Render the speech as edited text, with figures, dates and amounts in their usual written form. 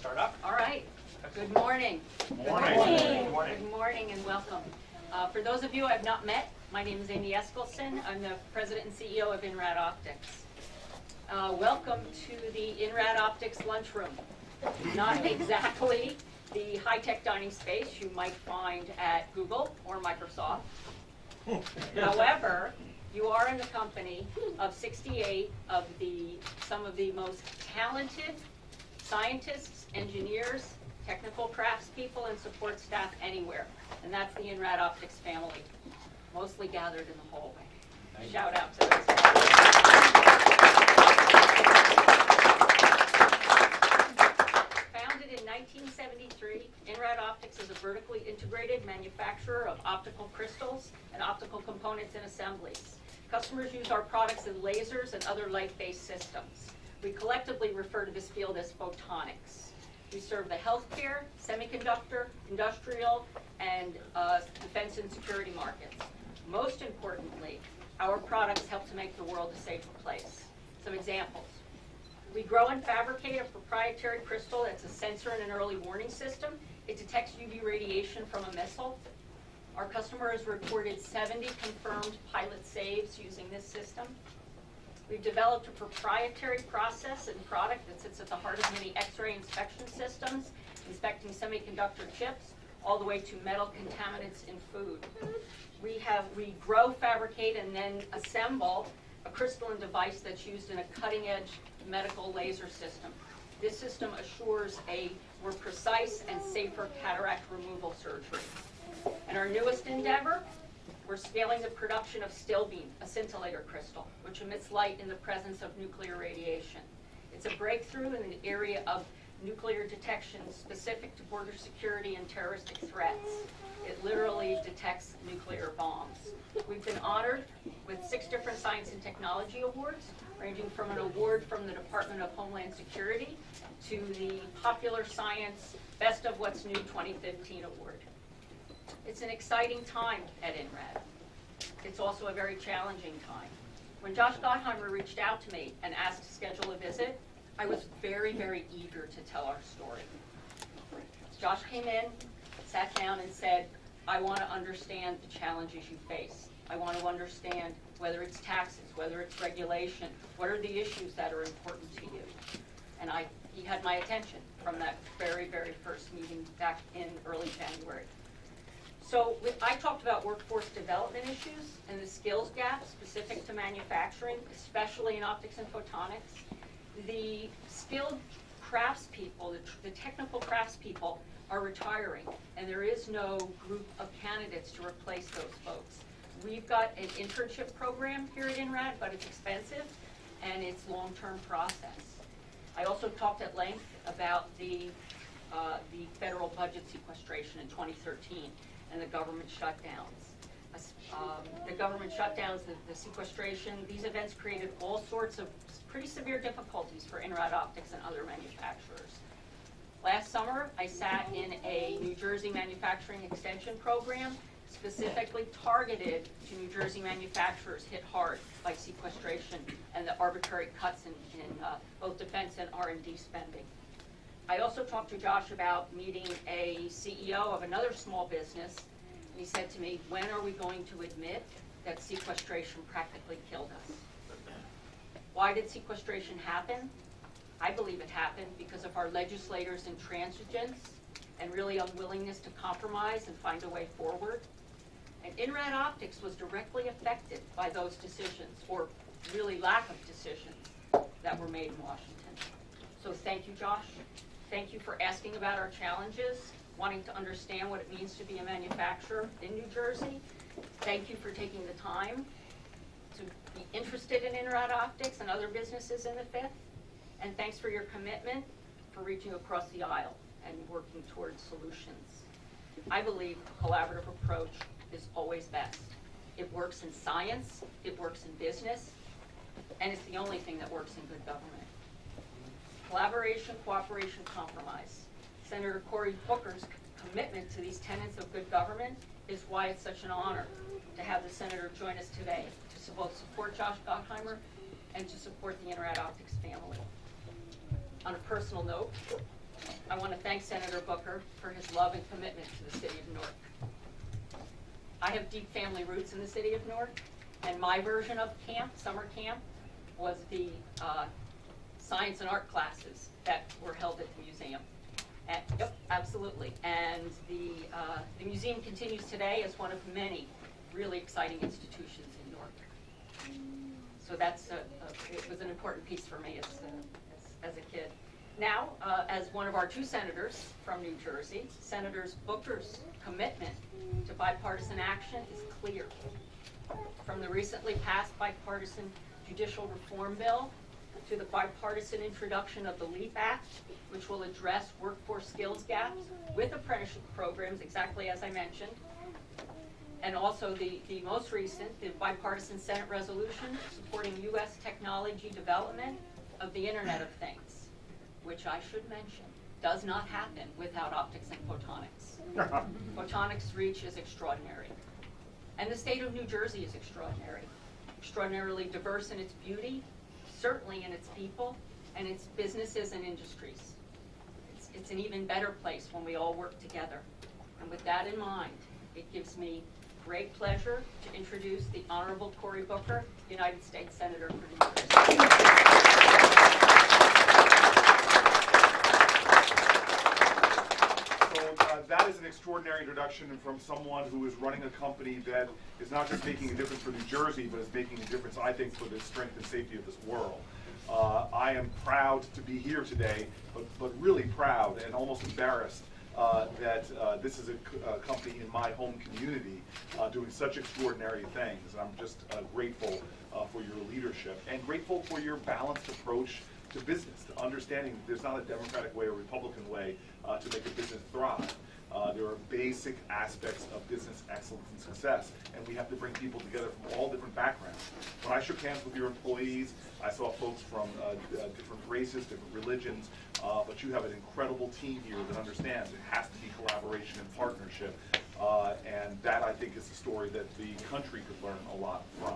start up? All right. Good morning. Morning. Good morning. Good morning and welcome. For those of you I have not met, my name is Amy Eskelson. I'm the President and CEO of INRAD Optics. Welcome to the INRAD Optics lunchroom. Not exactly the high-tech dining space you might find at Google or Microsoft. However, you are in the company of 68 of some of the most talented scientists, engineers, technical craftspeople, and support staff anywhere. And that's the INRAD Optics family, mostly gathered in the hallway. Shout out to those guys. Founded in 1973, INRAD Optics is a vertically integrated manufacturer of optical crystals and optical components and assemblies. Customers use our products in lasers and other light-based systems. We collectively refer to this field as photonics. We serve the healthcare, semiconductor, industrial, and defense and security markets. Most importantly, our products help to make the world a safer place. Some examples. We grow and fabricate a proprietary crystal that's a sensor and an early warning system. It detects UV radiation from a missile. Our customer has reported 70 confirmed pilot saves using this system. We've developed a proprietary process and product that sits at the heart of many X-ray inspection systems, inspecting semiconductor chips, all the way to metal contaminants in food. We grow, fabricate, and then assemble a crystalline device that's used in a cutting-edge medical laser system. This system assures a more precise and safer cataract removal surgery. And our newest endeavor, we're scaling the production of still beam, a scintillator crystal, which emits light in the presence of nuclear radiation. It's a breakthrough in the area of nuclear detection specific to border security and terroristic threats. It literally detects nuclear bombs. We've been honored with 6 different science and technology awards, ranging from an award from the Department of Homeland Security to the Popular Science Best of What's New 2015 award. It's an exciting time at INRAD. It's also a very challenging time. When Josh Gottheimer reached out to me and asked to schedule a visit, I was very, very eager to tell our story. Josh came in, sat down and said, I want to understand the challenges you face. I want to understand whether it's taxes, whether it's regulation, what are the issues that are important to you. And he had my attention from that very, very first meeting back in early January. So I talked about workforce development issues and the skills gap specific to manufacturing, especially in optics and photonics. The skilled craftspeople, the technical craftspeople are retiring, and there is no group of candidates to replace those folks. We've got an internship program here at INRAD, but it's expensive and it's a long-term process. I also talked at length about the federal budget sequestration in 2013 and the government shutdowns. The sequestration, these events created all sorts of pretty severe difficulties for INRAD Optics and other manufacturers. Last summer, I sat in a New Jersey manufacturing extension program specifically targeted to New Jersey manufacturers hit hard by sequestration and the arbitrary cuts in both defense and R&D spending. I also talked to Josh about meeting a CEO of another small business, and he said to me, when are we going to admit that sequestration practically killed us? Why did sequestration happen? I believe it happened because of our legislators' intransigence and really unwillingness to compromise and find a way forward. And INRAD Optics was directly affected by those decisions, or really lack of decisions, that were made in Washington. So thank you, Josh. Thank you for asking about our challenges, wanting to understand what it means to be a manufacturer in New Jersey. Thank you for taking the time to be interested in INRAD Optics and other businesses in the Fifth. And thanks for your commitment for reaching across the aisle and working towards solutions. I believe a collaborative approach is always best. It works in science, it works in business, and it's the only thing that works in good government. Collaboration, cooperation, compromise. Senator Cory Booker's commitment to these tenets of good government is why it's such an honor to have the Senator join us today to both support Josh Gottheimer and to support the INRAD Optics family. On a personal note, I want thank Senator Booker for his love and commitment to the city of Newark. I have deep family roots in the city of Newark, and my version of camp, summer camp, was the science and art classes that were held at the museum. And, yep, absolutely. And the museum continues today as one of many really exciting institutions in Newark. So that's it was an important piece for me as a kid. Now, as one of our two senators from New Jersey, Senators Booker's commitment to bipartisan action is clear. From the recently passed bipartisan judicial reform bill to the bipartisan introduction of the LEAP Act, which will address workforce skills gaps with apprenticeship programs, exactly as I mentioned, and also the most recent, the bipartisan Senate resolution supporting U.S. technology development of the Internet of Things, which I should mention does not happen without optics and photonics. Photonics' reach is extraordinary. And the state of New Jersey is extraordinary, extraordinarily diverse in its beauty, certainly in its people, and its businesses and industries. It's an even better place when we all work together. And with that in mind, it gives me great pleasure to introduce the Honorable Cory Booker, United States Senator for New Jersey. That is an extraordinary introduction from someone who is running a company that is not just making a difference for New Jersey, but is making a difference, I think, for the strength and safety of this world. I am proud to be here today, but really proud and almost embarrassed that this is a company in my home community doing such extraordinary things. And I'm just grateful for your leadership and grateful for your balanced approach to business, to understanding that there's not a Democratic way or Republican way to make a business thrive. There are basic aspects of business excellence and success, and we have to bring people together from all different backgrounds. When I shook hands with your employees, I saw folks from different races, different religions, but you have an incredible team here that understands it has to be collaboration and partnership, and that, I think, is the story that the country could learn a lot from.